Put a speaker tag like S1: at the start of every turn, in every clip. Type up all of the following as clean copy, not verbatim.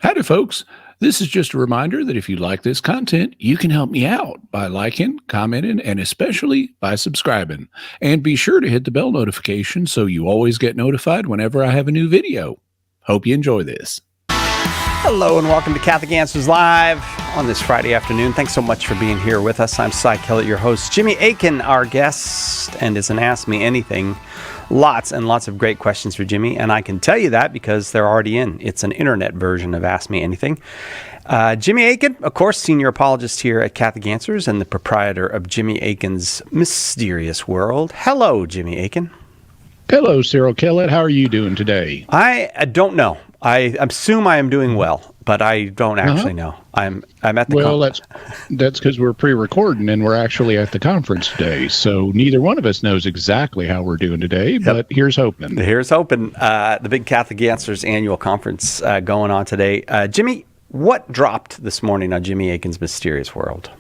S1: Howdy, folks. This is just a reminder that if you like this content, you can help me out by liking, commenting, and especially by subscribing. And be sure to hit the bell notification so you always get notified whenever I have a new video. Hope you enjoy this.
S2: Hello and welcome to Catholic Answers Live on this Friday afternoon. Thanks so much for being here with us. I'm Cy Kellett, your host. Jimmy Akin, our guest, and it's an Ask Me Anything. Lots and lots of great questions for Jimmy, and I can tell you that because they're already in. It's an internet version of Ask Me Anything. Jimmy Akin, of course, senior apologist here at Catholic Answers and the proprietor of Jimmy Akin's Mysterious World. Hello, Jimmy Akin.
S3: Hello, Cyril Kellett. How are you doing today?
S2: I don't know. I assume I am doing well, but I don't actually know. I'm at the
S3: conference. That's because we're pre-recording and we're actually at the conference today. So neither one of us knows exactly how we're doing today, but here's hoping.
S2: Here's hoping. The big Catholic Answers annual conference going on today. Jimmy, what dropped this morning on Jimmy Akin's Mysterious World?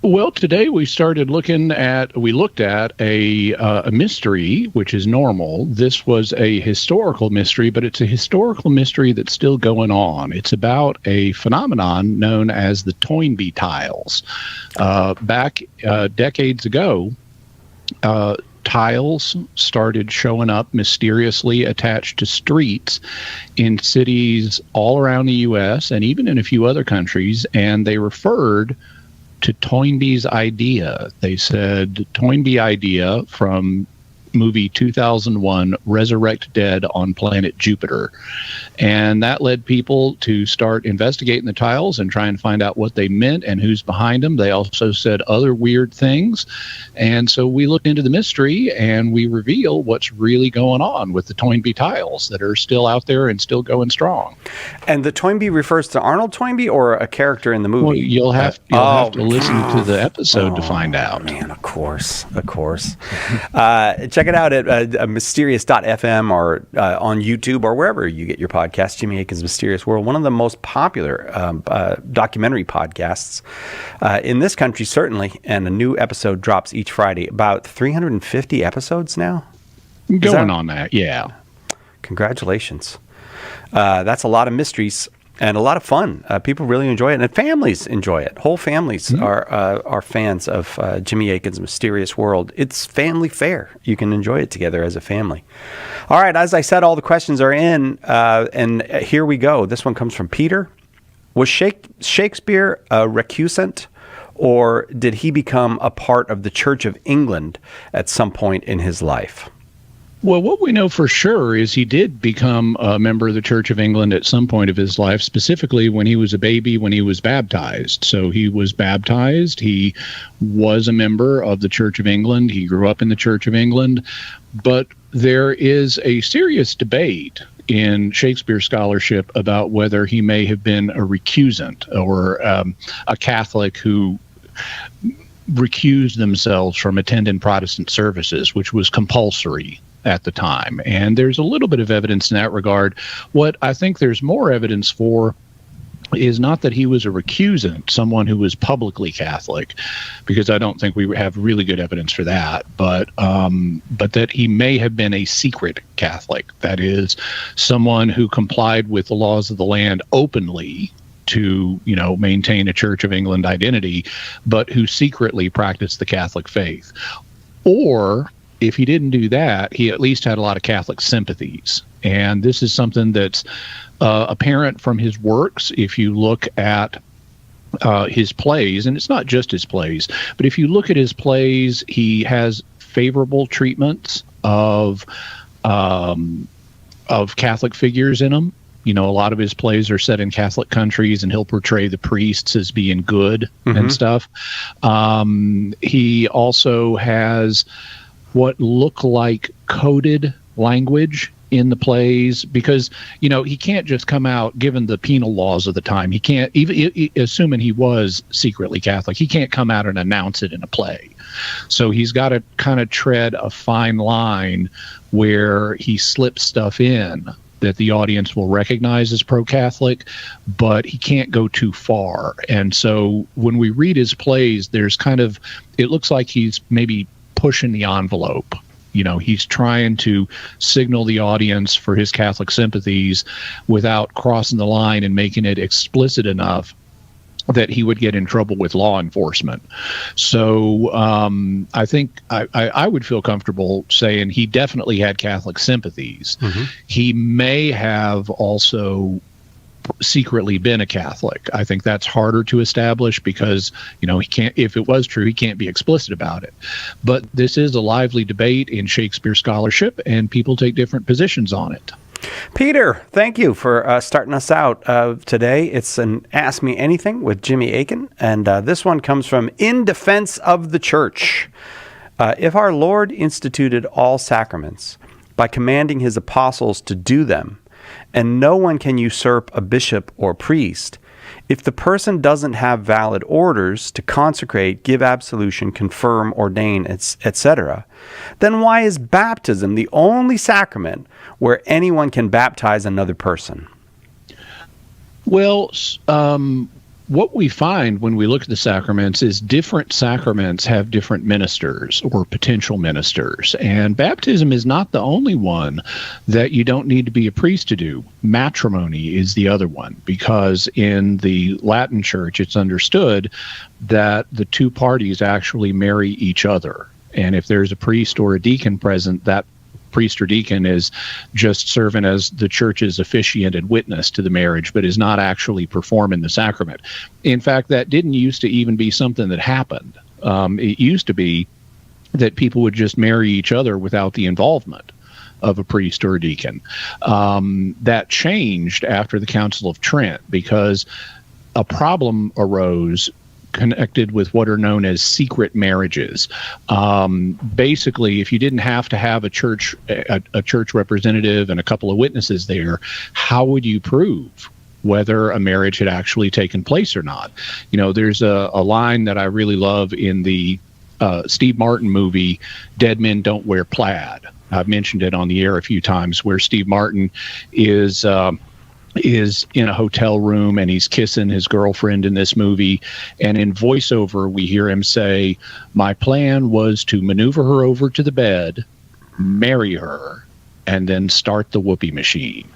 S3: Well, today we looked at a mystery, which is normal. This was a historical mystery, but it's a historical mystery that's still going on. It's about a phenomenon known as the Toynbee tiles. Back decades ago, tiles started showing up mysteriously attached to streets in cities all around the U.S. and even in a few other countries, and they referred to Toynbee's idea. They said Toynbee idea from movie 2001, Resurrected on planet Jupiter. And that led people to start investigating the tiles and try and find out what they meant and who's behind them. They also said other weird things. And so we looked into the mystery and we reveal what's really going on with the Toynbee tiles that are still out there and still going strong.
S2: And the Toynbee refers to Arnold Toynbee or a character in the movie?
S3: Well, you'll have to listen to the episode to find out.
S2: Man, of course. Check it out at mysterious.fm or on YouTube or wherever you get your podcast, Jimmy Akin's Mysterious World, one of the most popular documentary podcasts in this country, certainly, and a new episode drops each Friday. About 350 episodes now?
S3: Going on that, yeah.
S2: Congratulations. That's a lot of mysteries. And a lot of fun. People really enjoy it, and families enjoy it. Whole families are fans of Jimmy Akin's Mysterious World. It's family fare. You can enjoy it together as a family. All right, as I said, all the questions are in, and here we go. This one comes from Peter. Was Shakespeare a recusant, or did he become a part of the Church of England at some point in his life?
S3: Well, what we know for sure is he did become a member of the Church of England at some point of his life, specifically when he was a baby, when he was baptized. So he was baptized. He was a member of the Church of England. He grew up in the Church of England. But there is a serious debate in Shakespeare scholarship about whether he may have been a recusant or a Catholic who recused themselves from attending Protestant services, which was compulsory at the time. And there's a little bit of evidence in that regard. What I think there's more evidence for is not that he was a recusant, someone who was publicly Catholic, because I don't think we have really good evidence for that, but that he may have been a secret Catholic. That is, someone who complied with the laws of the land openly to, maintain a Church of England identity, but who secretly practiced the Catholic faith. Or if he didn't do that, he at least had a lot of Catholic sympathies. And this is something that's apparent from his works. If you look at his plays, and it's not just his plays, but if you look at his plays, he has favorable treatments of Catholic figures in them. A lot of his plays are set in Catholic countries, and he'll portray the priests as being good and stuff. He also has what look like coded language in the plays, because he can't just come out, given the penal laws of the time, he can't, even assuming he was secretly Catholic, he can't come out and announce it in a play. So he's got to kind of tread a fine line where he slips stuff in that the audience will recognize as pro-Catholic, but he can't go too far. And so when we read his plays, there's it looks like he's maybe pushing the envelope He's trying to signal the audience for his Catholic sympathies without crossing the line and making it explicit enough that he would get in trouble with law enforcement. So I think I would feel comfortable saying he definitely had Catholic sympathies. Mm-hmm. He may have also secretly been a Catholic. I think that's harder to establish because, he can't, if it was true, he can't be explicit about it. But this is a lively debate in Shakespeare scholarship, and people take different positions on it.
S2: Peter, thank you for starting us out today. It's an Ask Me Anything with Jimmy Akin, and this one comes from In Defense of the Church. If our Lord instituted all sacraments by commanding his apostles to do them, and no one can usurp a bishop or priest, if the person doesn't have valid orders to consecrate, give absolution, confirm, ordain, etc., then why is baptism the only sacrament where anyone can baptize another person?
S3: Well, what we find when we look at the sacraments is different sacraments have different ministers or potential ministers. And baptism is not the only one that you don't need to be a priest to do. Matrimony is the other one, because in the Latin Church, it's understood that the two parties actually marry each other. And if there's a priest or a deacon present, that priest or deacon is just serving as the church's officiant and witness to the marriage, but is not actually performing the sacrament. In fact, that didn't used to even be something that happened. It used to be that people would just marry each other without the involvement of a priest or a deacon. That changed after the Council of Trent because a problem arose connected with what are known as secret marriages. Basically, if you didn't have to have a church representative and a couple of witnesses there, how would you prove whether a marriage had actually taken place or not? There's a line that I really love in the Steve Martin movie, Dead Men Don't Wear Plaid. I've mentioned it on the air a few times, where Steve Martin is in a hotel room and he's kissing his girlfriend in this movie. And in voiceover, we hear him say, "My plan was to maneuver her over to the bed, marry her, and then start the whoopee machine."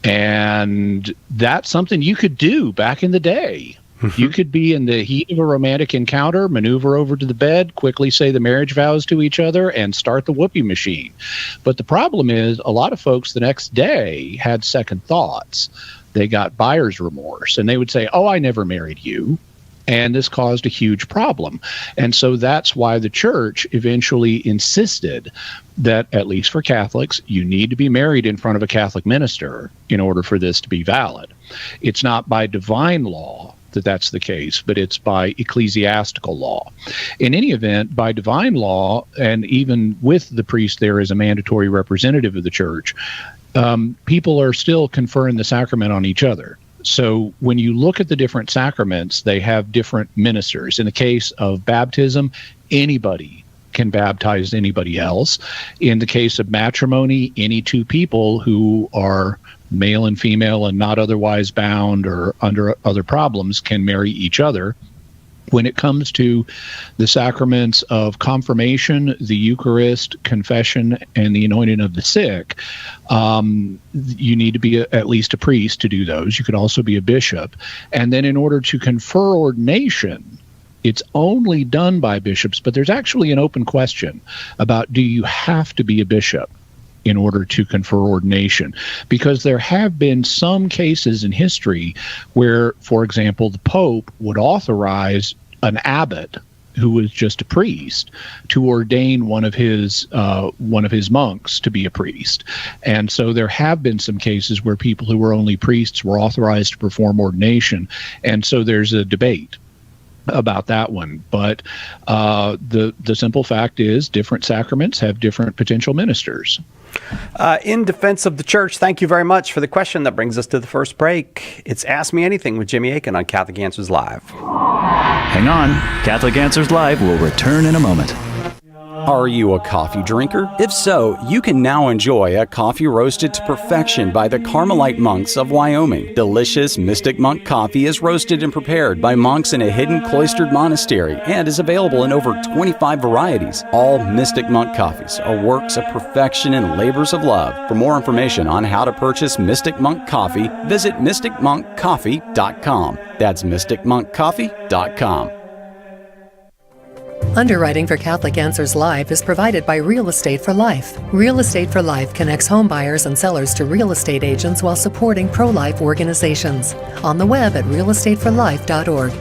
S3: And that's something you could do back in the day. You could be in the heat of a romantic encounter, maneuver over to the bed, quickly say the marriage vows to each other, and start the whoopee machine. But the problem is a lot of folks the next day had second thoughts. They got buyer's remorse, and they would say, "Oh, I never married you." And this caused a huge problem. And so that's why the church eventually insisted that, at least for Catholics, you need to be married in front of a Catholic minister in order for this to be valid. It's not by divine law that that's the case, but it's by ecclesiastical law. In any event, by divine law, and even with the priest there as a mandatory representative of the church, people are still conferring the sacrament on each other. So when you look at the different sacraments, they have different ministers. In the case of baptism, anybody can baptize anybody else. In the case of matrimony, any two people who are male and female and not otherwise bound or under other problems can marry each other. When it comes to the sacraments of confirmation, the Eucharist, confession, and the anointing of the sick, you need to be at least a priest to do those. You could also be a bishop. And then in order to confer ordination, it's only done by bishops, but there's actually an open question about, do you have to be a bishop in order to confer ordination? Because there have been some cases in history where, for example, the Pope would authorize an abbot who was just a priest to ordain one of his monks to be a priest. And so there have been some cases where people who were only priests were authorized to perform ordination. And so there's a debate about that one. But the simple fact is different sacraments have different potential ministers.
S2: In Defense of the Church, thank you very much for the question. That brings us to the first break. It's Ask Me Anything with Jimmy Akin on Catholic Answers Live.
S4: Hang on. Catholic Answers Live will return in a moment. Are you a coffee drinker? If so, you can now enjoy a coffee roasted to perfection by the Carmelite monks of Wyoming. Delicious Mystic Monk coffee is roasted and prepared by monks in a hidden cloistered monastery and is available in over 25 varieties. All Mystic Monk coffees are works of perfection and labors of love. For more information on how to purchase Mystic Monk coffee, visit mysticmonkcoffee.com. That's mysticmonkcoffee.com.
S5: Underwriting for Catholic Answers Live is provided by Real Estate for Life. Real Estate for Life connects home buyers and sellers to real estate agents while supporting pro-life organizations. On the web at realestateforlife.org.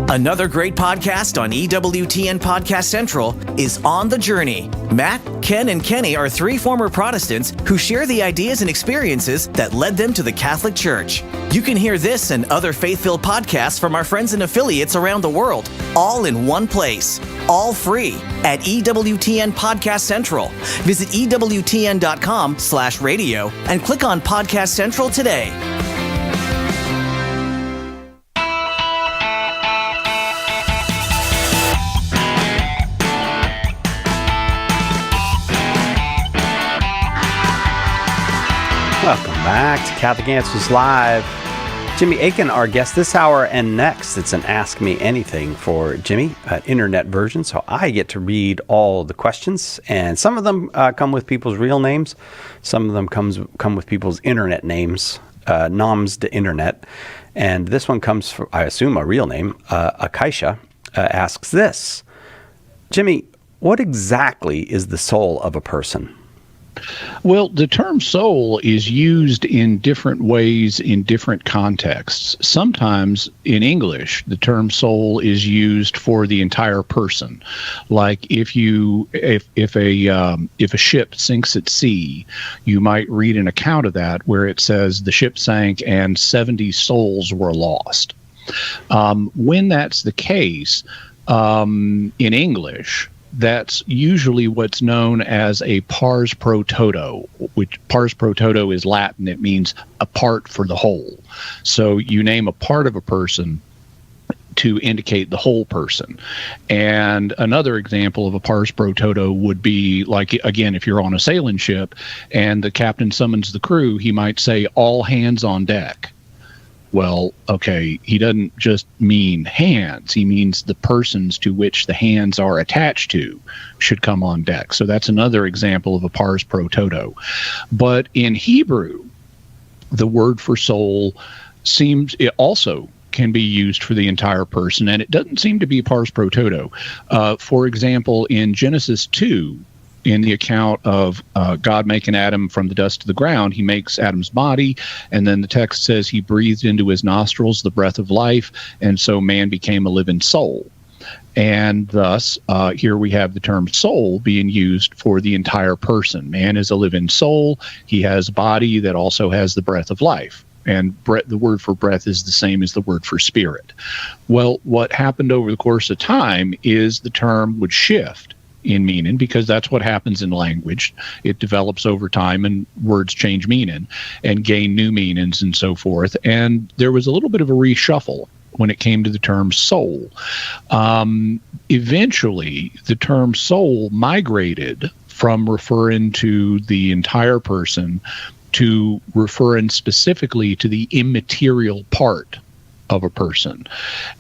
S6: Another great podcast on EWTN Podcast Central is On the Journey. Matt, Ken, and Kenny are three former Protestants who share the ideas and experiences that led them to the Catholic Church. You can hear this and other faith-filled podcasts from our friends and affiliates around the world, all in one place, all free at EWTN Podcast Central. Visit EWTN.com/radio and click on Podcast Central today.
S2: Welcome back to Catholic Answers Live. Jimmy Akin, our guest this hour, and next it's an Ask Me Anything for Jimmy, an internet version. So I get to read all the questions, and some of them come with people's real names. Some of them come with people's internet names, noms de internet. And this one comes from, I assume, a real name. Akaisha asks this. Jimmy, what exactly is the soul of a person?
S3: Well, the term soul is used in different ways in different contexts. Sometimes in English, the term soul is used for the entire person. Like if a ship sinks at sea, you might read an account of that where it says the ship sank and 70 souls were lost. When that's the case, in English, that's usually what's known as a pars pro toto, which pars pro toto is Latin. It means a part for the whole. So you name a part of a person to indicate the whole person. And another example of a pars pro toto would be like, again, if you're on a sailing ship and the captain summons the crew, he might say, all hands on deck. Well, okay, he doesn't just mean hands. He means the persons to which the hands are attached to should come on deck. So that's another example of a pars pro toto. But in Hebrew, the word for soul it also can be used for the entire person, and it doesn't seem to be pars pro toto. For example, in Genesis 2, in the account of God making Adam from the dust of the ground, he makes Adam's body, and then the text says he breathed into his nostrils the breath of life, and so man became a living soul. And thus, here we have the term soul being used for the entire person. Man is a living soul. He has a body that also has the breath of life. And the word for breath is the same as the word for spirit. Well, what happened over the course of time is the term would shift in meaning, because that's what happens in language. It develops over time and words change meaning and gain new meanings and so forth. And there was a little bit of a reshuffle when it came to the term soul. Eventually, the term soul migrated from referring to the entire person to referring specifically to the immaterial part of a person.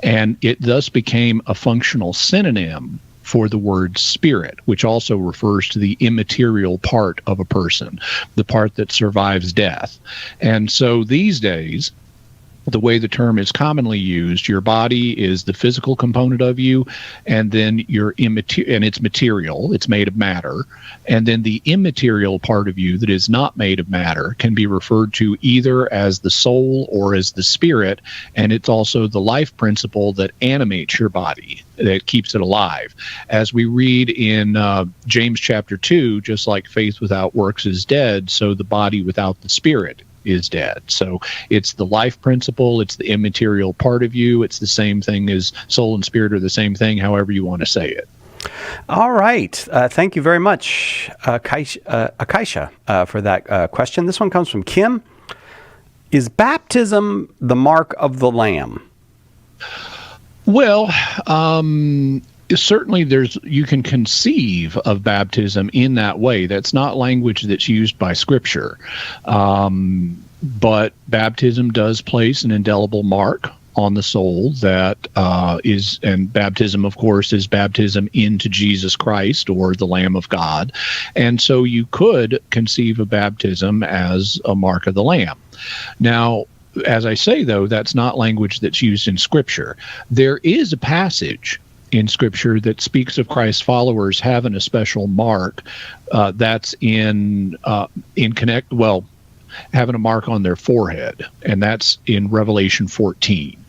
S3: And it thus became a functional synonym for the word spirit, which also refers to the immaterial part of a person, the part that survives death. And so these days, the way the term is commonly used, your body is the physical component of you, and then your and it's material, it's made of matter, and then the immaterial part of you that is not made of matter can be referred to either as the soul or as the spirit, and it's also the life principle that animates your body, that keeps it alive. As we read in James chapter 2, just like faith without works is dead, so the body without the spirit is dead. So it's the life principle, it's the immaterial part of you, it's the same thing as soul and spirit are the same thing, however you want to say it.
S2: All right. Thank you very much, Akaisha, for that question. This one comes from Kim. Is baptism the mark of the Lamb?
S3: Well, certainly you can conceive of baptism in that way. That's not language that's used by Scripture. But baptism does place an indelible mark on the soul that and baptism, of course, is baptism into Jesus Christ or the Lamb of God. And so you could conceive of baptism as a mark of the Lamb. Now, as I say, though, that's not language that's used in Scripture. There is a passage in Scripture that speaks of Christ's followers having a special mark that's having a mark on their forehead, and that's in Revelation 14.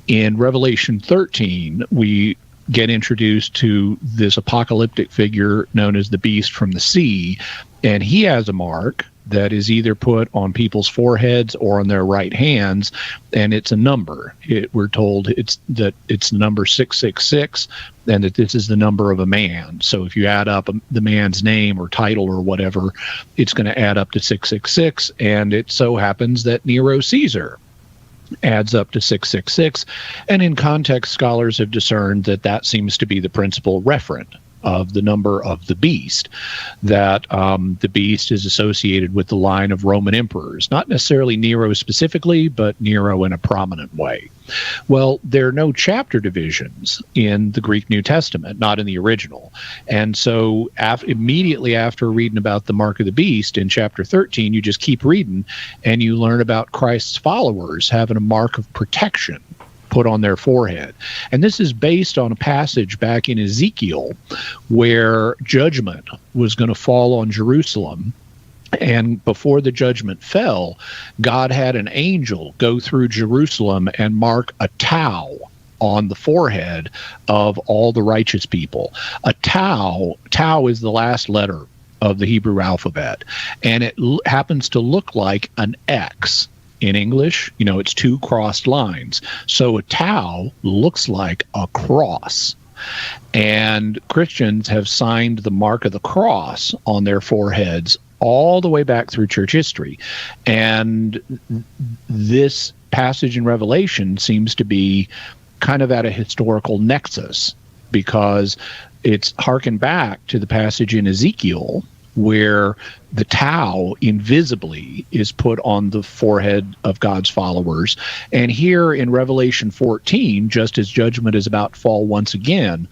S3: In Revelation 13, we get introduced to this apocalyptic figure known as the beast from the sea, and he has a mark that is either put on people's foreheads or on their right hands, and it's a number. We're told it's number 666, and that this is the number of a man. So if you add up the man's name or title or whatever, it's going to add up to 666, and it so happens that Nero Caesar adds up to 666, and in context, scholars have discerned that that seems to be the principal referent of the number of the beast, that the beast is associated with the line of Roman emperors, not necessarily Nero specifically, but Nero in a prominent way. Well, there are no chapter divisions in the Greek New Testament, not in the original. And so immediately after reading about the mark of the beast in chapter 13, you just keep reading and you learn about Christ's followers having a mark of protection put on their forehead. And this is based on a passage back in Ezekiel where judgment was going to fall on Jerusalem. And before the judgment fell, God had an angel go through Jerusalem and mark a tau on the forehead of all the righteous people. A tau is the last letter of the Hebrew alphabet, and it happens to look like an X. In English, it's two crossed lines. So a tau looks like a cross. And Christians have signed the mark of the cross on their foreheads all the way back through church history. And this passage in Revelation seems to be kind of at a historical nexus, because it's harkened back to the passage in Ezekiel where the tau invisibly is put on the forehead of God's followers. And here in Revelation 14, just as judgment is about to fall once again,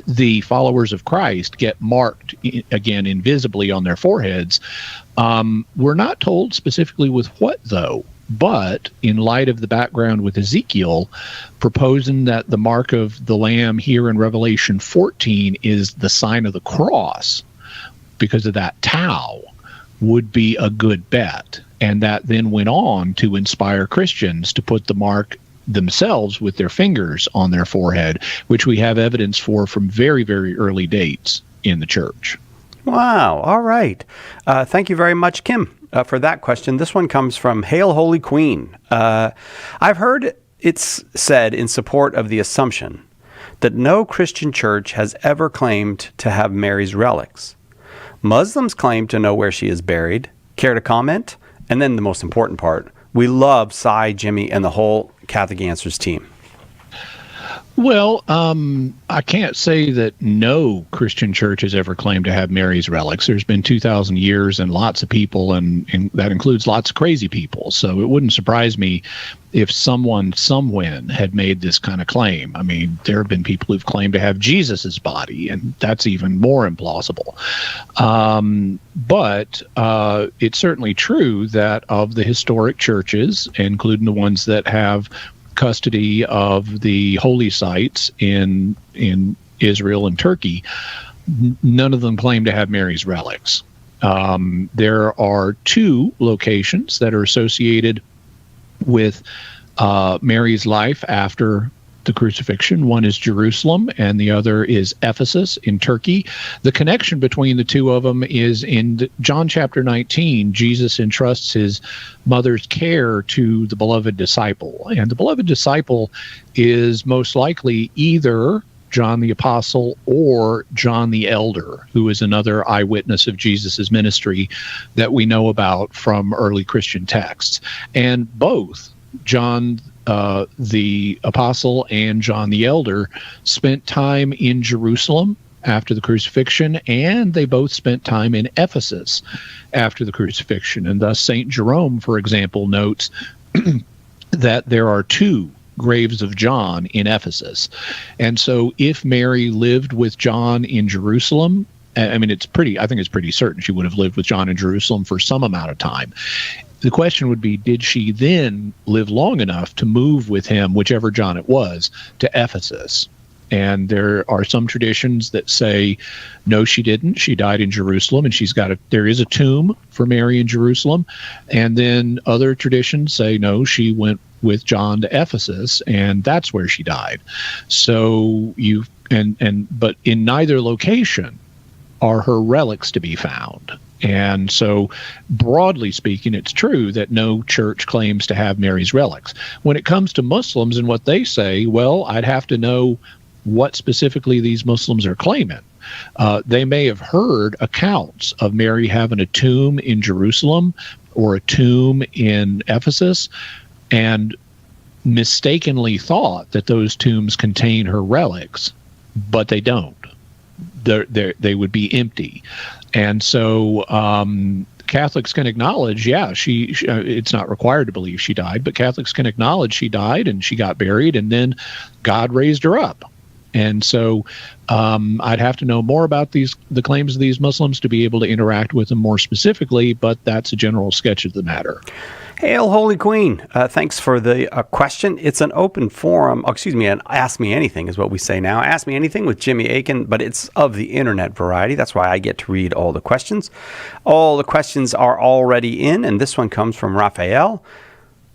S3: the followers of Christ get marked again invisibly on their foreheads. We're not told specifically with what, though, but in light of the background with Ezekiel, proposing that the mark of the Lamb here in Revelation 14 is the sign of the cross, because of that tau, would be a good bet. And that then went on to inspire Christians to put the mark themselves with their fingers on their forehead, which we have evidence for from very, very early dates in the church.
S2: Wow. All right. Thank you very much, Kim, for that question. This one comes from Hail Holy Queen. I've heard it's said in support of the assumption that no Christian church has ever claimed to have Mary's relics. Muslims claim to know where she is buried. Care to comment? And then the most important part, we love Cy, Jimmy, and the whole Catholic Answers team.
S3: Well, I can't say that no Christian church has ever claimed to have Mary's relics. There's been 2,000 years and lots of people, and that includes lots of crazy people. So it wouldn't surprise me if someone somewhen had made this kind of claim. I mean, there have been people who've claimed to have Jesus's body, and that's even more implausible. But it's certainly true that of the historic churches, including the ones that have custody of the holy sites in Israel and Turkey, none of them claim to have Mary's relics. There are two locations that are associated with Mary's life after the crucifixion. One is Jerusalem, and the other is Ephesus in Turkey. The connection between the two of them is in John chapter 19. Jesus entrusts his mother's care to the beloved disciple, and the beloved disciple is most likely either John the Apostle or John the Elder, who is another eyewitness of Jesus's ministry that we know about from early Christian texts. And both John the apostle and John the Elder spent time in Jerusalem after the crucifixion, and they both spent time in Ephesus after the crucifixion. And thus St. Jerome, for example, notes that there are 2 graves of John in Ephesus. And so if Mary lived with John in Jerusalem, I think it's pretty certain she would have lived with John in Jerusalem for some amount of time. The question would be, did she then live long enough to move with him, whichever John it was, to Ephesus? And there are some traditions that say, no, she didn't. She died in Jerusalem, and there is a tomb for Mary in Jerusalem. And then other traditions say, no, she went with John to Ephesus, and that's where she died. So but in neither location are her relics to be found. And so, broadly speaking, it's true that no church claims to have Mary's relics. When it comes to Muslims and what they say, well, I'd have to know what specifically these Muslims are claiming. They may have heard accounts of Mary having a tomb in Jerusalem or a tomb in Ephesus, and mistakenly thought that those tombs contain her relics, but they don't. They would be empty. And so Catholics can acknowledge, it's not required to believe she died, but Catholics can acknowledge she died and she got buried, and then God raised her up. And so I'd have to know more about the claims of these Muslims to be able to interact with them more specifically, but that's a general sketch of the matter.
S2: Hail, Holy Queen. Thanks for the question. It's an open forum. And Ask Me Anything is what we say now. Ask Me Anything with Jimmy Akin, but it's of the internet variety. That's why I get to read all the questions. All the questions are already in, and this one comes from Raphael.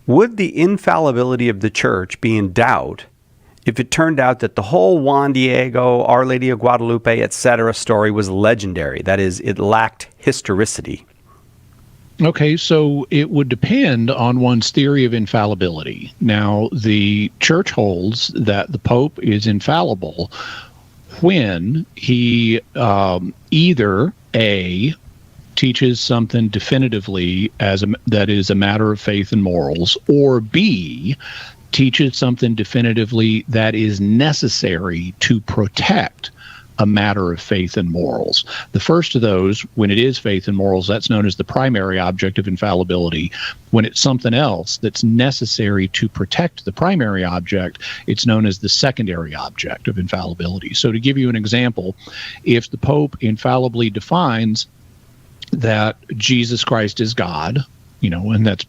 S2: Would the infallibility of the church be in doubt if it turned out that the whole Juan Diego, Our Lady of Guadalupe, etc. story was legendary? That is, it lacked historicity.
S3: Okay, so it would depend on one's theory of infallibility. Now, the church holds that the Pope is infallible when he either A, teaches something definitively that is a matter of faith and morals, or B, teaches something definitively that is necessary to protect a matter of faith and morals. The first of those, when it is faith and morals, that's known as the primary object of infallibility. When it's something else that's necessary to protect the primary object, it's known as the secondary object of infallibility. So to give you an example, if the Pope infallibly defines that Jesus Christ is God, and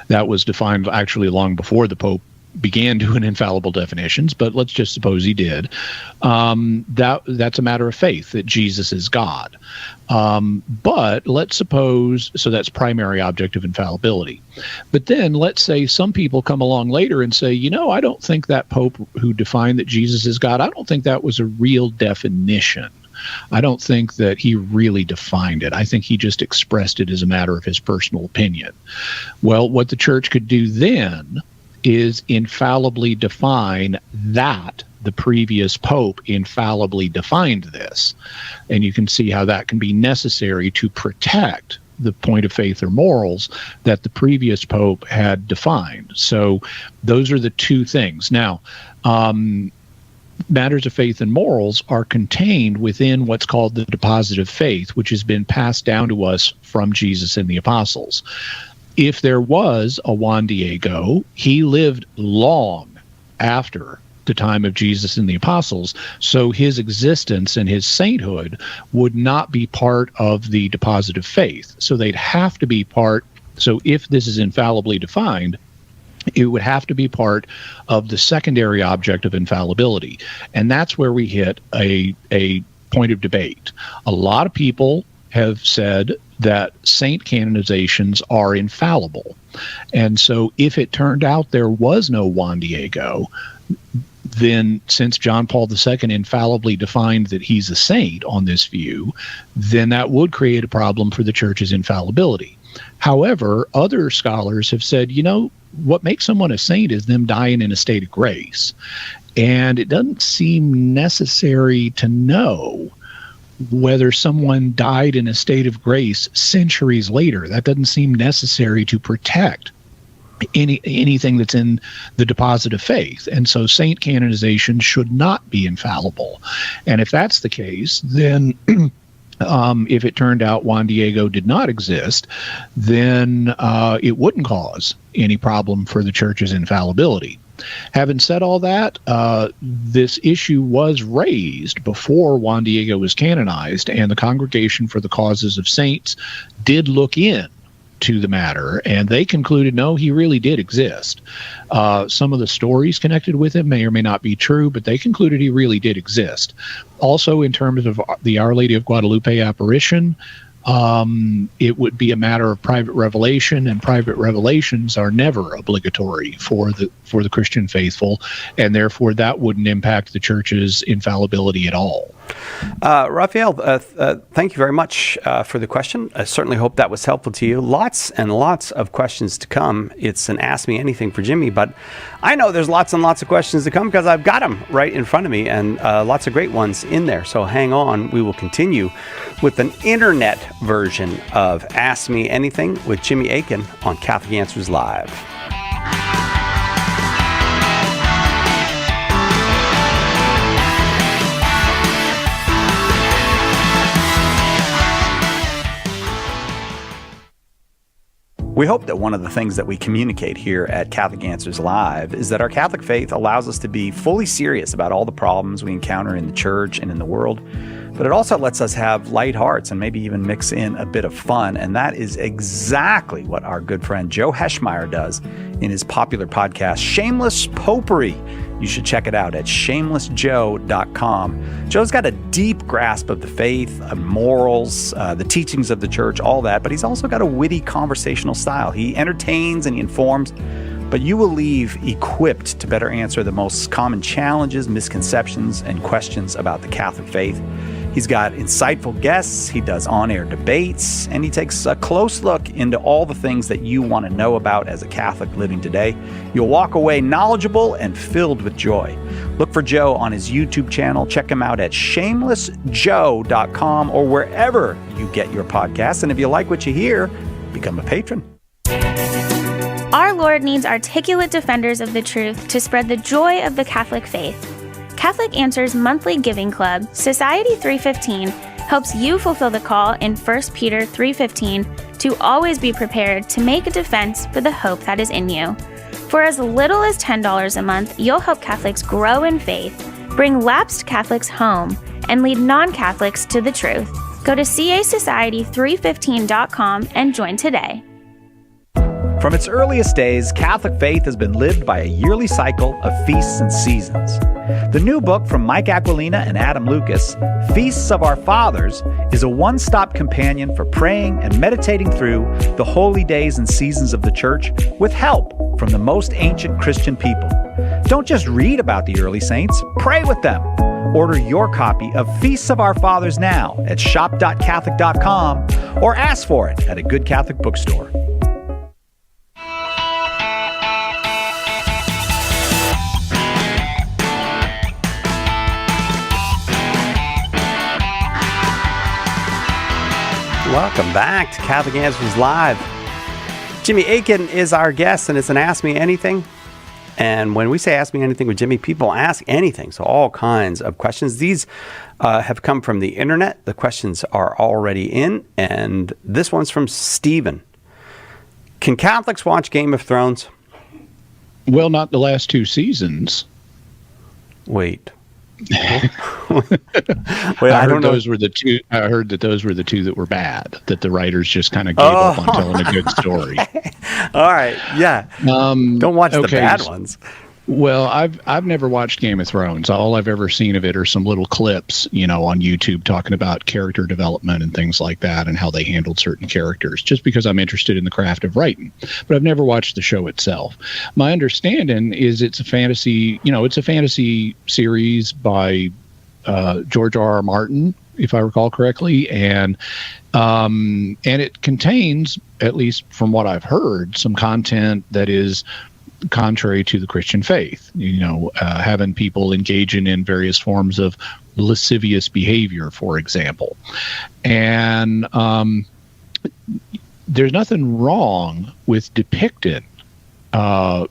S3: that was defined actually long before the Pope began doing infallible definitions, but let's just suppose he did. That's a matter of faith that Jesus is God. But let's suppose, so that's primary object of infallibility. But then let's say some people come along later and say, I don't think that Pope who defined that Jesus is God, I don't think that was a real definition. I don't think that he really defined it. I think he just expressed it as a matter of his personal opinion. Well, what the church could do then is infallibly define that the previous Pope infallibly defined this. And you can see how that can be necessary to protect the point of faith or morals that the previous Pope had defined. So those are the two things. Now, matters of faith and morals are contained within what's called the deposit of faith, which has been passed down to us from Jesus and the apostles. If there was a Juan Diego, he lived long after the time of Jesus and the apostles, so his existence and his sainthood would not be part of the deposit of faith. So they'd have to be part, so if this is infallibly defined, it would have to be part of the secondary object of infallibility. And that's where we hit a point of debate. A lot of people have said that saint canonizations are infallible. And so if it turned out there was no Juan Diego, then since John Paul II infallibly defined that he's a saint on this view, then that would create a problem for the church's infallibility. However, other scholars have said, what makes someone a saint is them dying in a state of grace. And it doesn't seem necessary to know whether someone died in a state of grace centuries later. That doesn't seem necessary to protect anything that's in the deposit of faith. And so saint canonization should not be infallible. And if that's the case, then if it turned out Juan Diego did not exist, then it wouldn't cause any problem for the church's infallibility. Having said all that, this issue was raised before Juan Diego was canonized, and the Congregation for the Causes of Saints did look in to the matter, and they concluded, no, he really did exist. Some of the stories connected with him may or may not be true, but they concluded he really did exist. Also, in terms of the Our Lady of Guadalupe apparition, it would be a matter of private revelation, and private revelations are never obligatory for the Christian faithful, and therefore that wouldn't impact the church's infallibility at all.
S2: Raphael, thank you very much for the question. I certainly hope that was helpful to you. Lots and lots of questions to come. It's an Ask Me Anything for Jimmy, but I know there's lots and lots of questions to come because I've got them right in front of me, and lots of great ones in there. So hang on. We will continue with an internet version of Ask Me Anything with Jimmy Akin on Catholic Answers Live. We hope that one of the things that we communicate here at Catholic Answers Live is that our Catholic faith allows us to be fully serious about all the problems we encounter in the church and in the world, but it also lets us have light hearts and maybe even mix in a bit of fun, and that is exactly what our good friend Joe Heschmeyer does in his popular podcast, Shameless Popery. You should check it out at shamelessjoe.com. Joe's got a deep grasp of the faith, morals, the teachings of the church, all that, but he's also got a witty conversational style. He entertains and he informs, but you will leave equipped to better answer the most common challenges, misconceptions, and questions about the Catholic faith. He's got insightful guests, he does on-air debates, and he takes a close look into all the things that you want to know about as a Catholic living today. You'll walk away knowledgeable and filled with joy. Look for Joe on his YouTube channel. Check him out at shamelessjoe.com or wherever you get your podcasts. And if you like what you hear, become a patron.
S7: Our Lord needs articulate defenders of the truth to spread the joy of the Catholic faith. Catholic Answers monthly giving club, Society 315, helps you fulfill the call in 1 Peter 3:15 to always be prepared to make a defense for the hope that is in you. For as little as $10 a month, you'll help Catholics grow in faith, bring lapsed Catholics home, and lead non-Catholics to the truth. Go to casociety315.com and join today.
S2: From its earliest days, Catholic faith has been lived by a yearly cycle of feasts and seasons. The new book from Mike Aquilina and Adam Lucas, Feasts of Our Fathers, is a one-stop companion for praying and meditating through the holy days and seasons of the Church with help from the most ancient Christian people. Don't just read about the early saints, pray with them. Order your copy of Feasts of Our Fathers now at shop.catholic.com or ask for it at a good Catholic bookstore. Welcome back to Catholic Answers Live. Jimmy Akin is our guest, and it's an Ask Me Anything. And when we say Ask Me Anything with Jimmy, people ask anything, so all kinds of questions. These have come from the internet. The questions are already in, and this one's from Stephen. Can Catholics watch Game of Thrones?
S3: Well, not the last two seasons.
S2: Wait.
S3: I heard those were the two. I heard that those were the two that were bad. That the writers just kind of gave up on telling a good story.
S2: All right, yeah. Don't watch the bad ones.
S3: Well, I've never watched Game of Thrones. All I've ever seen of it are some little clips, on YouTube talking about character development and things like that, and how they handled certain characters. Just because I'm interested in the craft of writing, but I've never watched the show itself. My understanding is it's a fantasy. It's a fantasy series by George R.R. Martin, if I recall correctly, and it contains, at least from what I've heard, some content that is contrary to the Christian faith, having people engaging in various forms of lascivious behavior, for example. And there's nothing wrong with depicting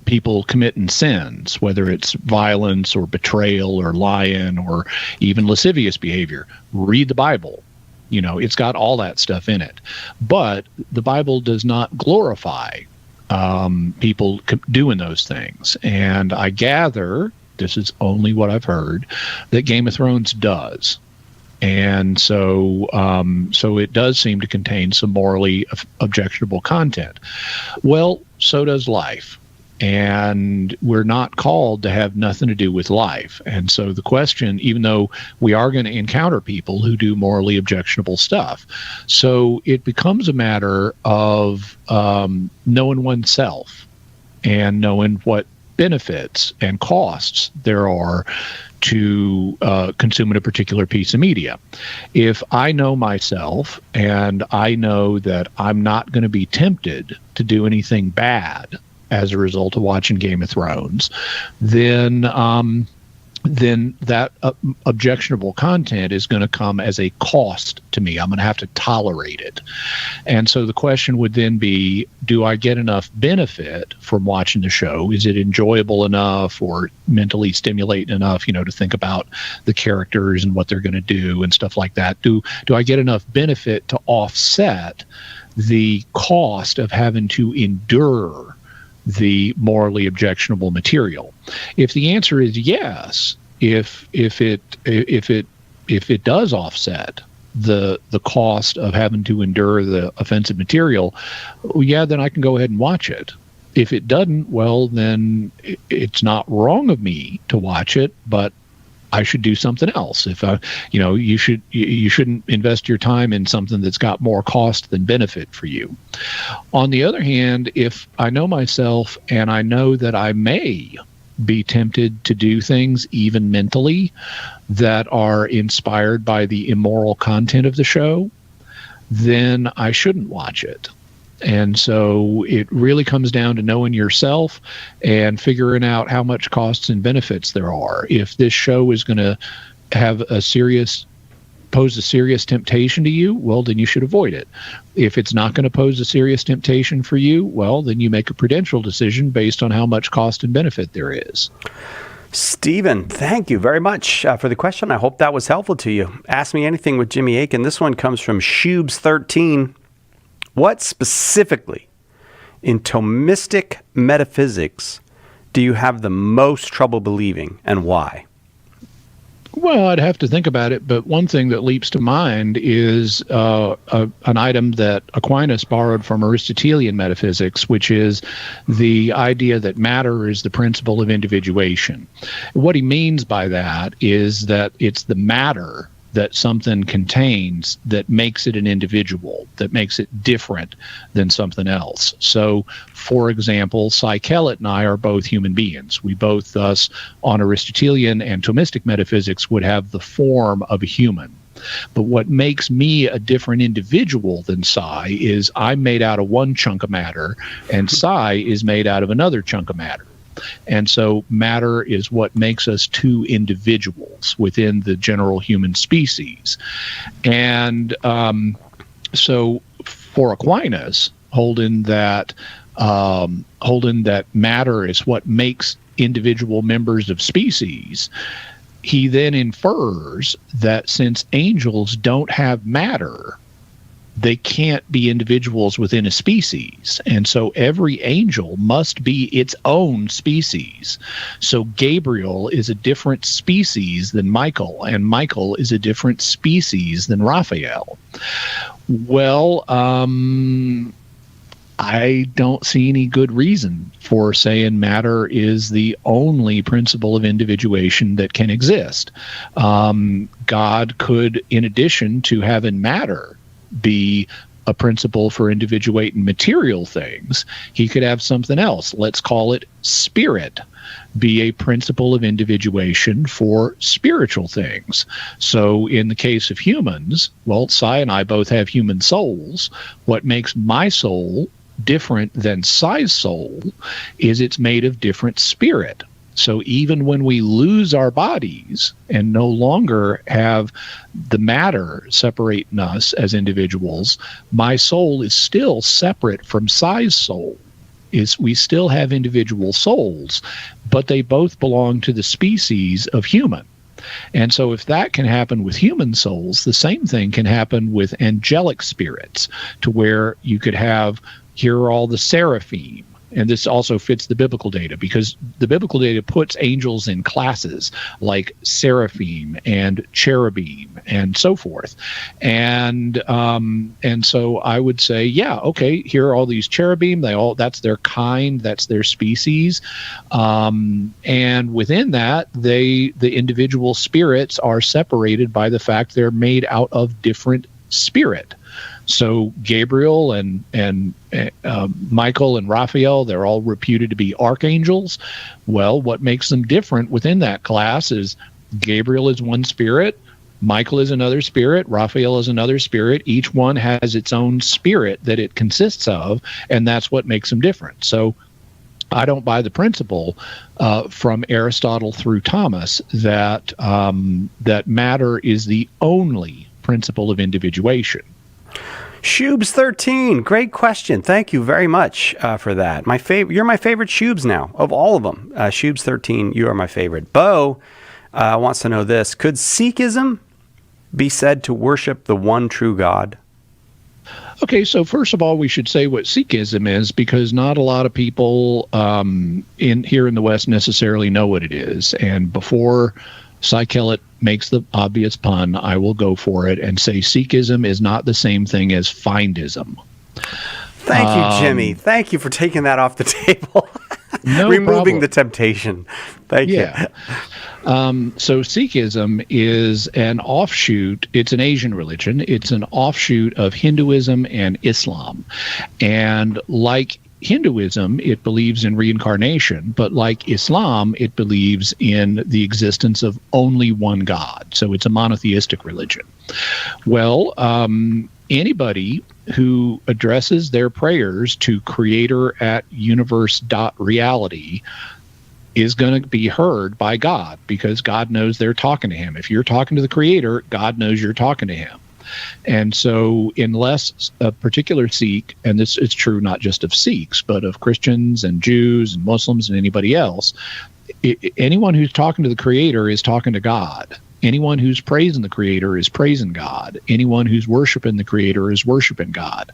S3: people committing sins, whether it's violence or betrayal or lying or even lascivious behavior. Read the Bible. You know, it's got all that stuff in it. But the Bible does not glorify people doing those things. And I gather, this is only what I've heard, that Game of Thrones does. And so it does seem to contain some morally objectionable content. Well, so does life. And we're not called to have nothing to do with life. And so the question, even though we are going to encounter people who do morally objectionable stuff, so it becomes a matter of knowing oneself and knowing what benefits and costs there are to consuming a particular piece of media. If I know myself and I know that I'm not going to be tempted to do anything bad as a result of watching Game of Thrones, then that objectionable content is going to come as a cost to me. I'm going to have to tolerate it. And so the question would then be, do I get enough benefit from watching the show? Is it enjoyable enough or mentally stimulating enough, you know, to think about the characters and what they're going to do and stuff like that? Do I get enough benefit to offset the cost of having to endure the morally objectionable material? If the answer is yes, if it does offset the cost of having to endure the offensive material, well, yeah, then I can go ahead and watch it. If it doesn't, well, then it's not wrong of me to watch it, but I should do something else. If you shouldn't invest your time in something that's got more cost than benefit for you. On the other hand, if I know myself and I know that I may be tempted to do things, even mentally, that are inspired by the immoral content of the show, then I shouldn't watch it. And so it really comes down to knowing yourself and figuring out how much costs and benefits there are. If this show is going to have pose a serious temptation to you, well, then you should avoid it. If it's not going to pose a serious temptation for you, well, then you make a prudential decision based on how much cost and benefit there is.
S2: Stephen, thank you very much for the question. I hope that was helpful to you. Ask Me Anything with Jimmy Akin. This one comes from Shubes13. What specifically in Thomistic metaphysics do you have the most trouble believing, and why?
S3: Well, I'd have to think about it, but one thing that leaps to mind is an item that Aquinas borrowed from Aristotelian metaphysics, which is the idea that matter is the principle of individuation. What he means by that is that it's the matter that something contains that makes it an individual, that makes it different than something else. So, for example, Cy Kellett and I are both human beings. We both, thus, on Aristotelian and Thomistic metaphysics, would have the form of a human. But what makes me a different individual than Cy is I'm made out of one chunk of matter, and Cy is made out of another chunk of matter. And so matter is what makes us two individuals within the general human species. And so for Aquinas, holding that matter is what makes individual members of species, he then infers that since angels don't have matter, they can't be individuals within a species. And so every angel must be its own species. So Gabriel is a different species than Michael, and Michael is a different species than Raphael. Well, I don't see any good reason for saying matter is the only principle of individuation that can exist. God could, in addition to having matter be a principle for individuating material things, he could have something else. Let's call it spirit, be a principle of individuation for spiritual things. So in the case of humans, well, Cy and I both have human souls. What makes my soul different than Cy's soul is it's made of different spirit. So even when we lose our bodies and no longer have the matter separating us as individuals, my soul is still separate from Cy's soul. is we still have individual souls, but they both belong to the species of human. And so if that can happen with human souls, the same thing can happen with angelic spirits, to where you could have, here are all the seraphim. And this also fits the biblical data, because the biblical data puts angels in classes like seraphim and cherubim and so forth. And so I would say, yeah, okay, here are all these cherubim. That's their kind, that's their species. And within that, the individual spirits are separated by the fact they're made out of different spirit. So Gabriel and Michael and Raphael, they're all reputed to be archangels. Well, what makes them different within that class is Gabriel is one spirit, Michael is another spirit, Raphael is another spirit. Each one has its own spirit that it consists of, and that's what makes them different. So I don't buy the principle from Aristotle through Thomas that that matter is the only principle of individuation.
S2: Shubes 13, great question. Thank you very much for that. You're my favorite Shubes now, of all of them. Shubes 13, you are my favorite. Bo wants to know this. Could Sikhism be said to worship the one true God?
S3: Okay, so first of all, we should say what Sikhism is, because not a lot of people here in the West necessarily know what it is. And before Cy Kellett makes the obvious pun, I will go for it and say Sikhism is not the same thing as findism.
S2: Thank you, Jimmy. Thank you for taking that off the table.
S3: No
S2: Removing
S3: problem.
S2: the temptation. Thank you.
S3: So Sikhism is an offshoot. It's an Asian religion. It's an offshoot of Hinduism and Islam. And like Hinduism, it believes in reincarnation, but like Islam, it believes in the existence of only one God. So it's a monotheistic religion. Well, anybody who addresses their prayers to Creator at universe.reality is going to be heard by God, because God knows they're talking to him. If you're talking to the Creator, God knows you're talking to him. And so unless a particular Sikh, and this is true not just of Sikhs, but of Christians and Jews and Muslims and anybody else, anyone who's talking to the Creator is talking to God. Anyone who's praising the Creator is praising God. Anyone who's worshiping the Creator is worshiping God.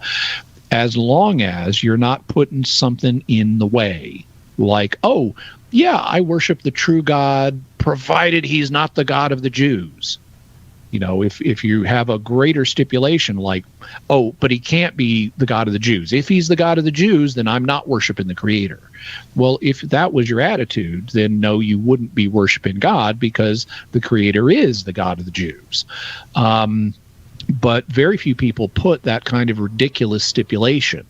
S3: As long as you're not putting something in the way, like, oh, yeah, I worship the true God, provided he's not the God of the Jews. You know, if you have a greater stipulation like, oh, but he can't be the God of the Jews. If he's the God of the Jews, then I'm not worshiping the Creator. Well, if that was your attitude, then no, you wouldn't be worshiping God, because the Creator is the God of the Jews. But very few people put that kind of ridiculous stipulation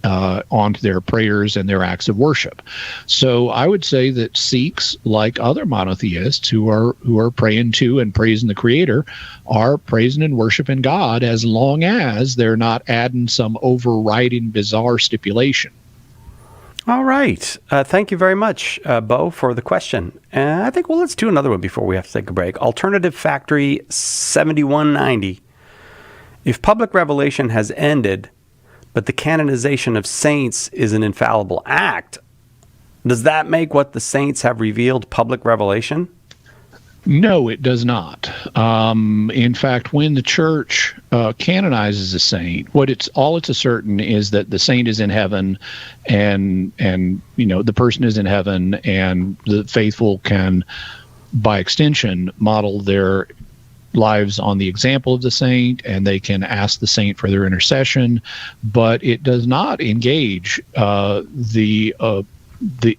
S3: onto their prayers and their acts of worship. So I would say that Sikhs, like other monotheists who are praying to and praising the Creator, are praising and worshiping God, as long as they're not adding some overriding bizarre stipulation.
S2: All right. Thank you very much, Bo, for the question. I think, well, let's do another one before we have to take a break. Alternative Factory 7190. If public revelation has ended, but the canonization of saints is an infallible act, does that make what the saints have revealed public revelation?
S3: No, it does not. In fact, when the church canonizes a saint, it's asserting is that the saint is in heaven, and the person is in heaven, and the faithful can, by extension, model their lives on the example of the saint, and they can ask the saint for their intercession, but it does not engage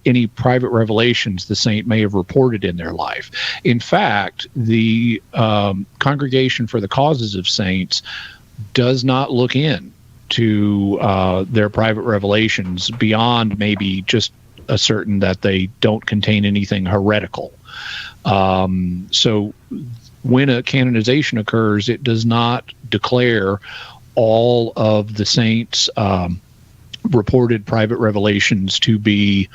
S3: any private revelations the saint may have reported in their life. In fact, the Congregation for the Causes of Saints does not look in to their private revelations beyond maybe just asserting that they don't contain anything heretical. So when a canonization occurs, it does not declare all of the saints' reported private revelations to be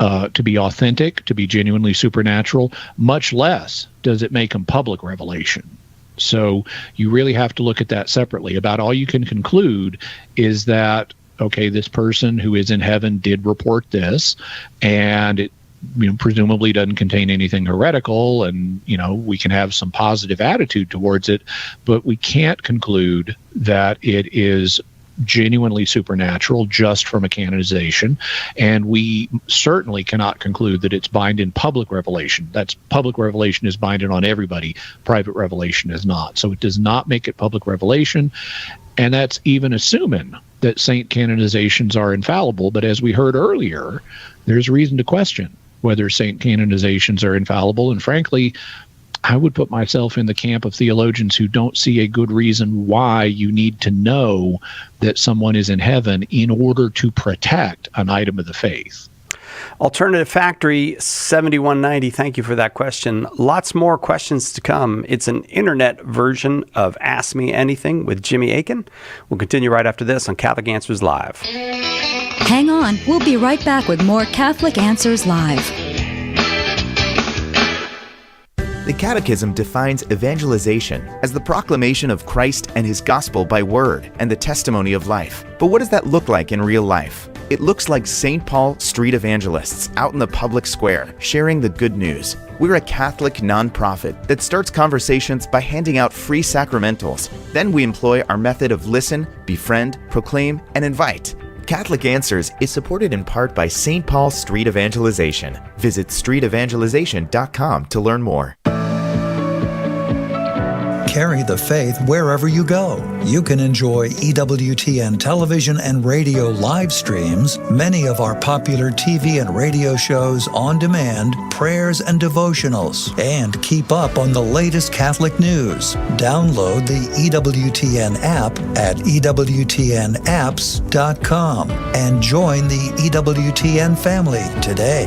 S3: authentic, to be genuinely supernatural. Much less does it make them public revelation. So you really have to look at that separately. About all you can conclude is that okay, this person who is in heaven did report this, and it presumably doesn't contain anything heretical, and we can have some positive attitude towards it, but we can't conclude that it is genuinely supernatural just from a canonization, and we certainly cannot conclude that it's binding public revelation. That's public revelation is binding on everybody. Private revelation is not. So it does not make it public revelation, and that's even assuming that saint canonizations are infallible. But as we heard earlier, there's reason to question whether saint canonizations are infallible, and frankly, I would put myself in the camp of theologians who don't see a good reason why you need to know that someone is in heaven in order to protect an item of the faith.
S2: Alternative Factory 7190, thank you for that question. Lots more questions to come. It's an internet version of Ask Me Anything with Jimmy Akin. We'll continue right after this on Catholic Answers Live.
S8: Hang on, we'll be right back with more Catholic Answers Live.
S9: The Catechism defines evangelization as the proclamation of Christ and His gospel by word and the testimony of life. But what does that look like in real life? It looks like St. Paul street evangelists out in the public square sharing the good news. We're a Catholic nonprofit that starts conversations by handing out free sacramentals. Then we employ our method of listen, befriend, proclaim, and invite. Catholic Answers is supported in part by St. Paul Street Evangelization. Visit streetevangelization.com to learn more.
S10: Carry the faith wherever you go. You can enjoy EWTN television and radio live streams, many of our popular TV and radio shows on demand, prayers and devotionals, and keep up on the latest Catholic news. Download the EWTN app at EWTNapps.com and join the EWTN family today.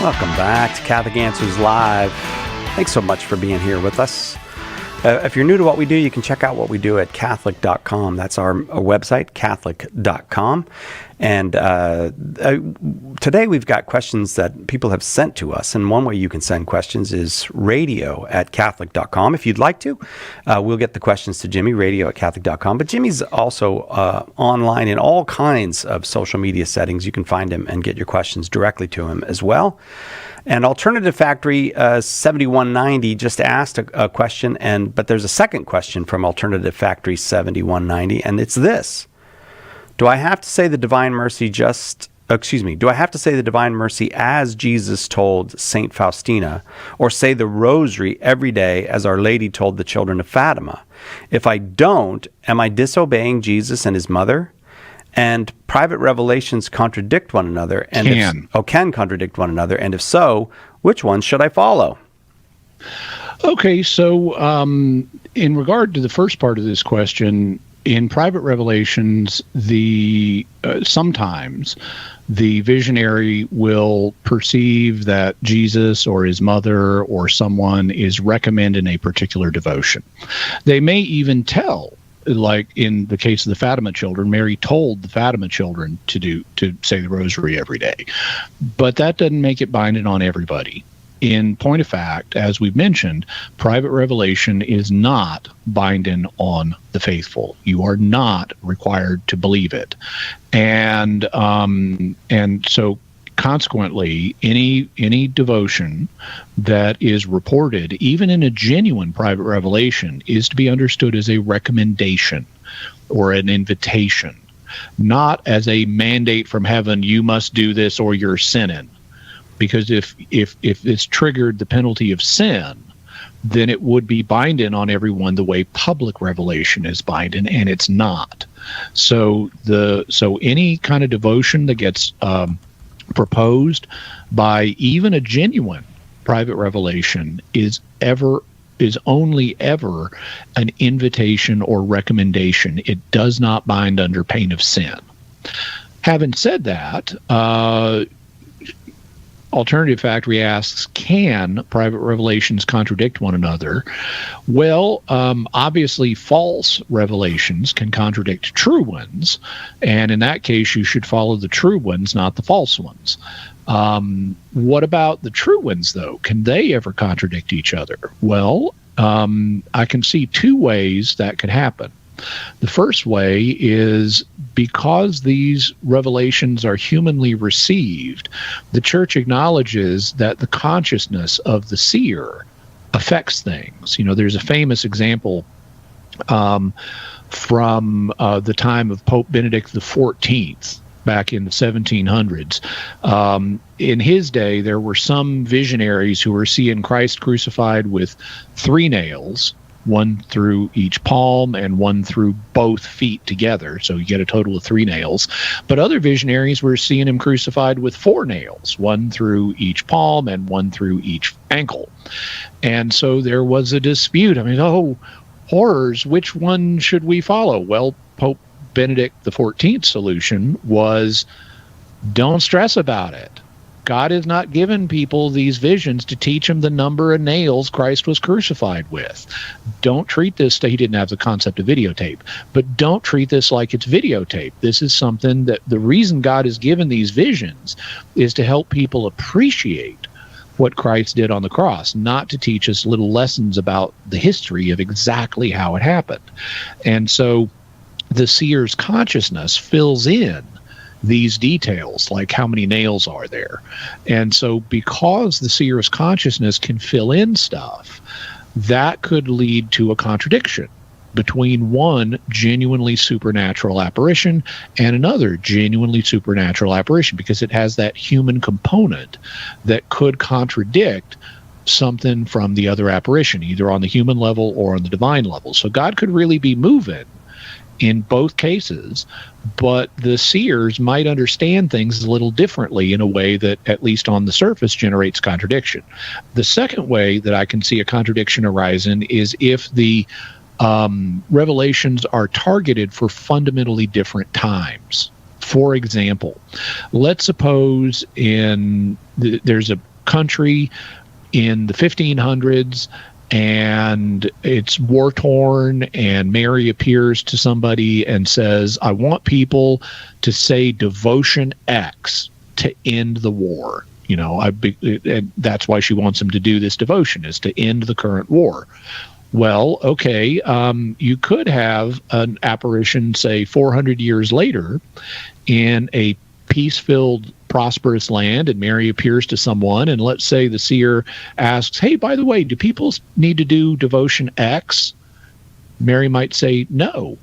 S2: Welcome back to Catholic Answers Live. Thanks so much for being here with us. If you're new to what we do, you can check out what we do at Catholic.com. That's our website, Catholic.com. And today we've got questions that people have sent to us. And one way you can send questions is radio@Catholic.com. If you'd like to, we'll get the questions to Jimmy, radio@Catholic.com. But Jimmy's also online in all kinds of social media settings. You can find him and get your questions directly to him as well. And Alternative Factory 7190 just asked a question, but there's a second question from Alternative Factory 7190, and it's this. Do I have to say the Divine Mercy do I have to say the Divine Mercy as Jesus told Saint Faustina, or say the Rosary every day as Our Lady told the children of Fatima? If I don't, am I disobeying Jesus and His mother? And private revelations contradict one another, and can contradict one another, and if so, which ones should I follow?
S3: Okay, so in regard to the first part of this question, in private revelations, sometimes the visionary will perceive that Jesus or his mother or someone is recommending a particular devotion. They may even tell. Like in the case of the Fatima children, Mary told the Fatima children to say the Rosary every day. But that doesn't make it binding on everybody. In point of fact, as we've mentioned, private revelation is not binding on the faithful. You are not required to believe it. And so consequently, any devotion that is reported, even in a genuine private revelation, is to be understood as a recommendation or an invitation, not as a mandate from heaven, you must do this or you're sinning. Because if it's triggered the penalty of sin, then it would be binding on everyone the way public revelation is binding, and it's not. So any kind of devotion that gets proposed by even a genuine private revelation is only ever an invitation or recommendation. It does not bind under pain of sin. Having said that, alternative factory asks, can private revelations contradict one another? Well, obviously false revelations can contradict true ones, and in that case you should follow the true ones, not the false ones. What about the true ones, though? Can they ever contradict each other? Well, I can see two ways that could happen. The first way is because these revelations are humanly received, the church acknowledges that the consciousness of the seer affects things. There's a famous example from the time of Pope Benedict XIV back in the 1700s. In his day, there were some visionaries who were seeing Christ crucified with 3 nails, one through each palm and one through both feet together. So you get a total of 3 nails. But other visionaries were seeing him crucified with 4 nails, one through each palm and one through each ankle. And so there was a dispute. Oh, horrors, which one should we follow? Well, Pope Benedict XIV's solution was, don't stress about it. God has not given people these visions to teach them the number of nails Christ was crucified with. Don't treat this, he didn't have the concept of videotape, but don't treat this like it's videotape. This is something that the reason God has given these visions is to help people appreciate what Christ did on the cross, not to teach us little lessons about the history of exactly how it happened. And so the seer's consciousness fills in these details, like how many nails are there. And so because the seer's consciousness can fill in stuff, that could lead to a contradiction between one genuinely supernatural apparition and another genuinely supernatural apparition, because it has that human component that could contradict something from the other apparition, either on the human level or on the divine level. So God could really be moving in both cases, but the seers might understand things a little differently in a way that, at least on the surface, generates contradiction. The second way that I can see a contradiction arising is if the revelations are targeted for fundamentally different times. For example, let's suppose there's a country in the 1500s and it's war-torn, and Mary appears to somebody and says, I want people to say devotion X to end the war. And that's why she wants them to do this devotion, is to end the current war. Well, okay, you could have an apparition, say, 400 years later in a peace-filled, prosperous land, and Mary appears to someone, and let's say the seer asks, hey, by the way, do people need to do devotion X? Mary might say, no,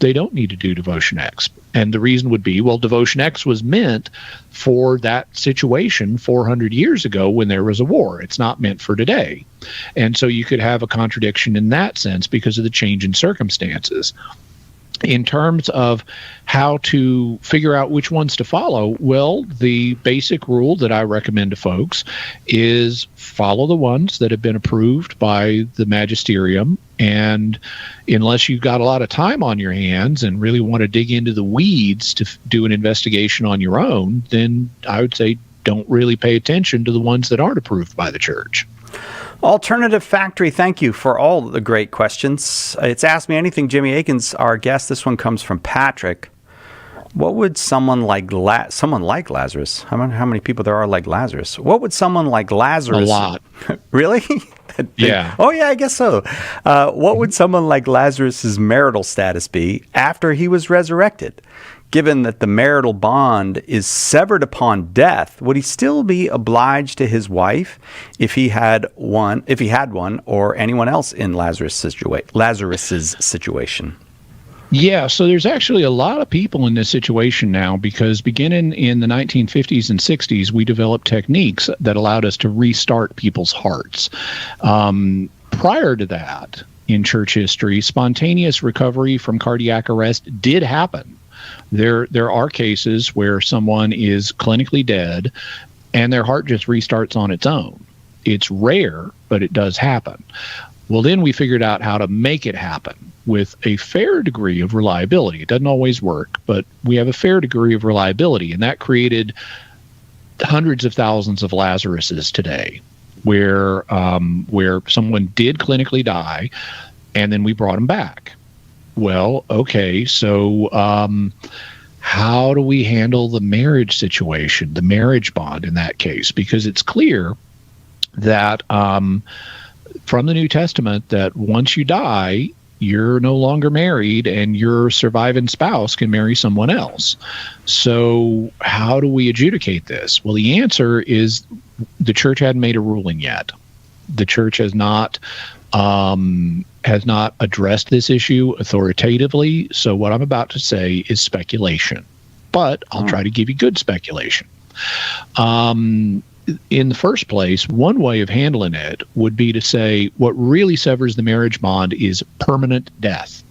S3: they don't need to do devotion X. And the reason would be, well, devotion X was meant for that situation 400 years ago when there was a war. It's not meant for today. And so you could have a contradiction in that sense because of the change in circumstances. In terms of how to figure out which ones to follow, well, the basic rule that I recommend to folks is follow the ones that have been approved by the magisterium. And unless you've got a lot of time on your hands and really want to dig into the weeds to do an investigation on your own, then I would say don't really pay attention to the ones that aren't approved by the church.
S2: Alternative Factory, thank you for all the great questions. It's Ask Me Anything. Jimmy Akins, our guest. This one comes from Patrick. What would someone like Lazarus? How many people there are like Lazarus? What would someone like Lazarus?
S3: A lot.
S2: Really?
S3: Yeah.
S2: Oh, yeah, I guess so. What would someone like Lazarus's marital status be after he was resurrected? Given that the marital bond is severed upon death, would he still be obliged to his wife if he had one, or anyone else in Lazarus's situation?
S3: Yeah, so there's actually a lot of people in this situation now, because beginning in the 1950s and 60s, we developed techniques that allowed us to restart people's hearts. Prior to that, in church history, spontaneous recovery from cardiac arrest did happen. There are cases where someone is clinically dead and their heart just restarts on its own. It's rare, but it does happen. Well, then we figured out how to make it happen with a fair degree of reliability. It doesn't always work, but we have a fair degree of reliability, and that created hundreds of thousands of Lazaruses today, where someone did clinically die, and then we brought them back. Well, okay, so how do we handle the marriage situation, the marriage bond in that case? Because it's clear that from the New Testament that once you die, you're no longer married, and your surviving spouse can marry someone else. So how do we adjudicate this? Well, the answer is the church hadn't made a ruling yet. The church has not addressed this issue authoritatively. So what I'm about to say is speculation, but I'll try to give you good speculation. In the first place, one way of handling it would be to say what really severs the marriage bond is permanent death.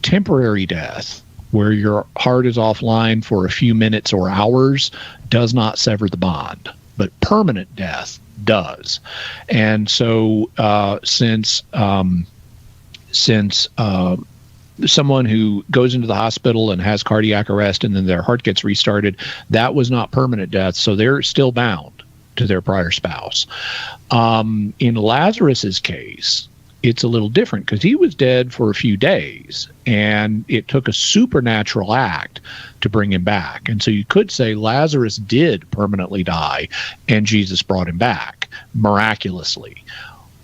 S3: Temporary death, where your heart is offline for a few minutes or hours, does not sever the bond, but permanent death does. And so since someone who goes into the hospital and has cardiac arrest and then their heart gets restarted, that was not permanent death, so they're still bound to their prior spouse. In Lazarus's case, it's a little different because he was dead for a few days, and it took a supernatural act to bring him back. And so you could say Lazarus did permanently die, and Jesus brought him back miraculously.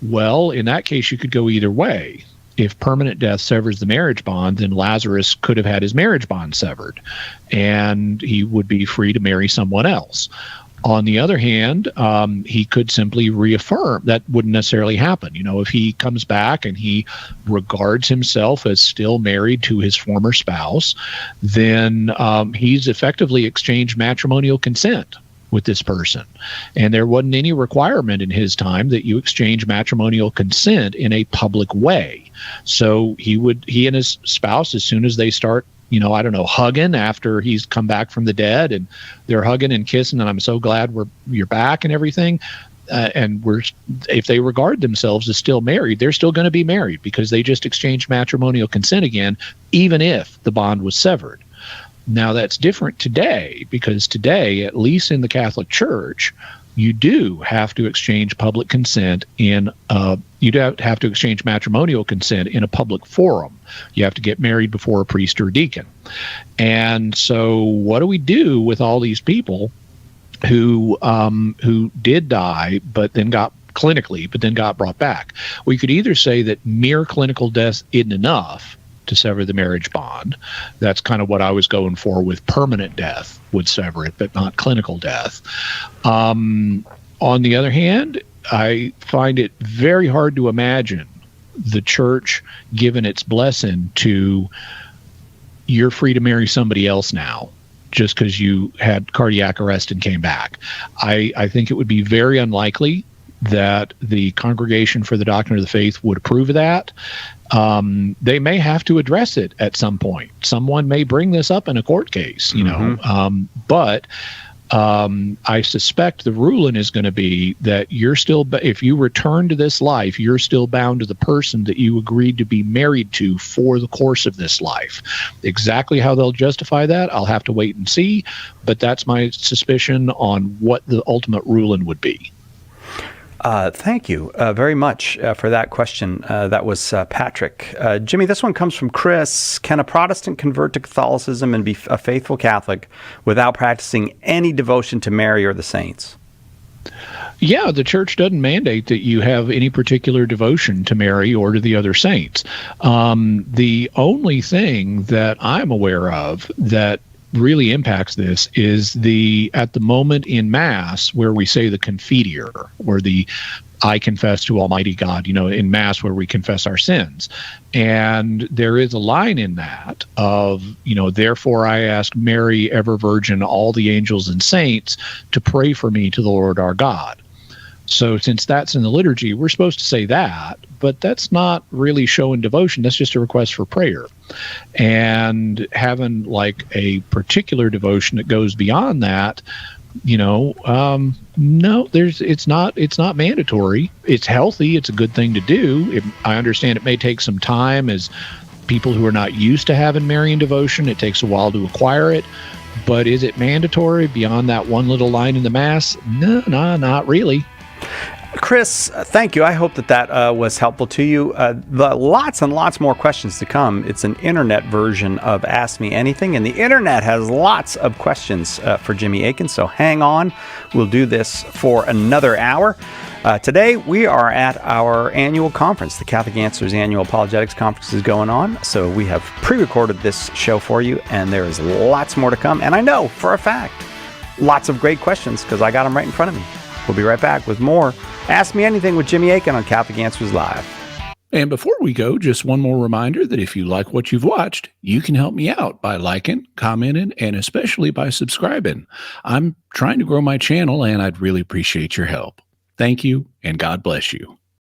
S3: Well, in that case, you could go either way. If permanent death severs the marriage bond, then Lazarus could have had his marriage bond severed, and he would be free to marry someone else. On the other hand, he could simply reaffirm. That wouldn't necessarily happen. You know, if he comes back and he regards himself as still married to his former spouse, then he's effectively exchanged matrimonial consent with this person. And there wasn't any requirement in his time that you exchange matrimonial consent in a public way. So he and his spouse, as soon as they start, hugging after he's come back from the dead, and they're hugging and kissing, and I'm so glad you're back and everything. If they regard themselves as still married, they're still going to be married because they just exchanged matrimonial consent again, even if the bond was severed. Now that's different today, because today, at least in the Catholic Church, you do have to exchange public consent you have to exchange matrimonial consent in a public forum. You have to get married before a priest or a deacon. And so what do we do with all these people who did die but then got brought back? We could either say that mere clinical death isn't enough to sever the marriage bond. That's kind of what I was going for with permanent death would sever it, but not clinical death. On the other hand, I find it very hard to imagine the church giving its blessing to you're free to marry somebody else now just because you had cardiac arrest and came back. I think it would be very unlikely that the Congregation for the Doctrine of the Faith would approve of that. They may have to address it at some point. Someone may bring this up in a court case, but I suspect the ruling is going to be that you're still, if you return to this life, you're still bound to the person that you agreed to be married to for the course of this life. Exactly how they'll justify that, I'll have to wait and see, but that's my suspicion on what the ultimate ruling would be.
S2: Thank you very much for that question. That was Patrick. Jimmy, this one comes from Chris. Can a Protestant convert to Catholicism and be a faithful Catholic without practicing any devotion to Mary or the saints?
S3: Yeah, the church doesn't mandate that you have any particular devotion to Mary or to the other saints. The only thing that I'm aware of that really impacts this is at the moment in Mass where we say the Confiteor, or the I confess to Almighty God, in Mass where we confess our sins. And there is a line in that of, therefore I ask Mary, ever Virgin, all the angels and saints to pray for me to the Lord our God. So since that's in the liturgy, we're supposed to say that, but that's not really showing devotion. That's just a request for prayer. And having like a particular devotion that goes beyond that, no, it's not mandatory. It's healthy. It's a good thing to do. I understand it may take some time as people who are not used to having Marian devotion. It takes a while to acquire it. but is it mandatory beyond that one little line in the Mass? No, not really.
S2: Chris, thank you. I hope that was helpful to you. Lots and lots more questions to come. It's an internet version of Ask Me Anything, and the internet has lots of questions for Jimmy Akin, so hang on. We'll do this for another hour. Today, we are at our annual conference. The Catholic Answers Annual Apologetics Conference is going on, so we have pre-recorded this show for you, and there is lots more to come. And I know, for a fact, lots of great questions, because I got them right in front of me. We'll be right back with more Ask Me Anything with Jimmy Akin on Catholic Answers Live.
S1: And before we go, just one more reminder that if you like what you've watched, you can help me out by liking, commenting, and especially by subscribing. I'm trying to grow my channel, and I'd really appreciate your help. Thank you, and God bless you.